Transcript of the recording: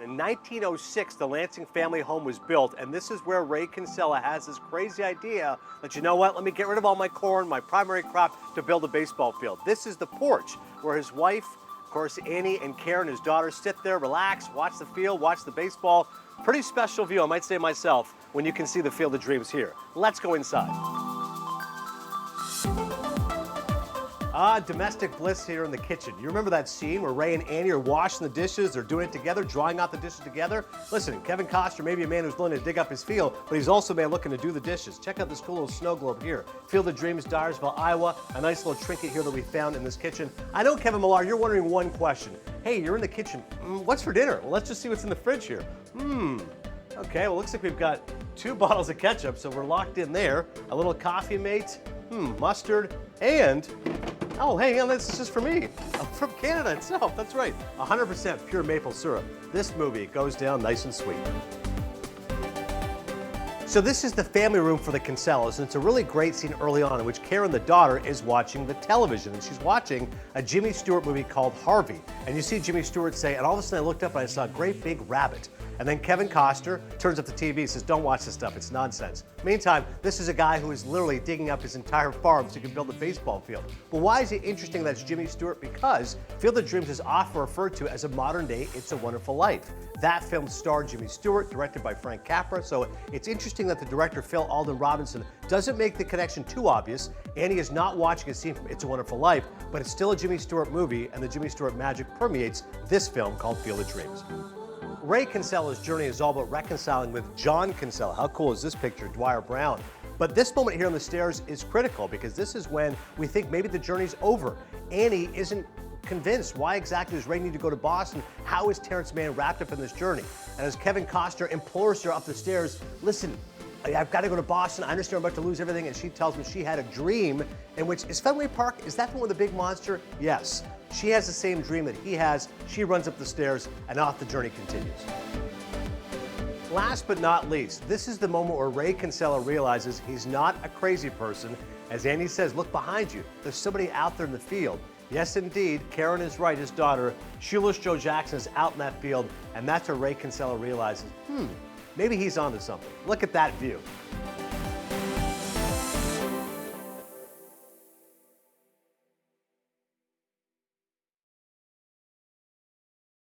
In 1906, the Lansing family home was built, and this is where Ray Kinsella has this crazy idea that, you know what, let me get rid of all my corn, my primary crop, to build a baseball field. This is the porch where his wife, of course, Annie and Karen, his daughter, sit there, relax, watch the field, watch the baseball. Pretty special view, I might say myself, when you can see the Field of Dreams here. Let's go inside. Domestic bliss here in the kitchen. You remember that scene where Ray and Annie are washing the dishes, they're doing it together, drying out the dishes together? Listen, Kevin Costner may be a man who's willing to dig up his field, but he's also a man looking to do the dishes. Check out this cool little snow globe here. Field of Dreams, Dyersville, Iowa. A nice little trinket here that we found in this kitchen. I know, Kevin Millar, you're wondering one question. Hey, you're in the kitchen. What's for dinner? Well, let's just see what's in the fridge here. Okay, well, looks like we've got 2 bottles of ketchup, so we're locked in there. A little coffee mate, mustard, and oh, hey, this is just for me. From Canada itself, that's right. 100% pure maple syrup. This movie goes down nice and sweet. So this is the family room for the Kinsellas, and it's a really great scene early on in which Karen, the daughter, is watching the television, and she's watching a Jimmy Stewart movie called Harvey. And you see Jimmy Stewart say, and all of a sudden I looked up and I saw a great big rabbit. And then Kevin Costner turns up the TV and says, don't watch this stuff, it's nonsense. Meantime, this is a guy who is literally digging up his entire farm so he can build a baseball field. But why is it interesting that's Jimmy Stewart? Because Field of Dreams is often referred to as a modern day It's a Wonderful Life. That film starred Jimmy Stewart, directed by Frank Capra, so it's interesting that the director, Phil Alden Robinson, doesn't make the connection too obvious. Annie is not watching a scene from It's a Wonderful Life, but it's still a Jimmy Stewart movie, and the Jimmy Stewart magic permeates this film called Field of Dreams. Ray Kinsella's journey is all about reconciling with John Kinsella. How cool is this picture, Dwyer Brown? But this moment here on the stairs is critical because this is when we think maybe the journey's over. Annie isn't convinced. Why exactly does Ray need to go to Boston? How is Terrence Mann wrapped up in this journey? And as Kevin Costner implores her up the stairs, listen, I've got to go to Boston. I understand I'm about to lose everything. And she tells me she had a dream in which, is Fenway Park, is that the one with the big monster? Yes. She has the same dream that he has. She runs up the stairs and off the journey continues. Last but not least, this is the moment where Ray Kinsella realizes he's not a crazy person. As Annie says, look behind you. There's somebody out there in the field. Yes, indeed, Karen is right, his daughter, Shoeless Joe Jackson, is out in that field, and that's where Ray Kinsella realizes, maybe he's onto something. Look at that view.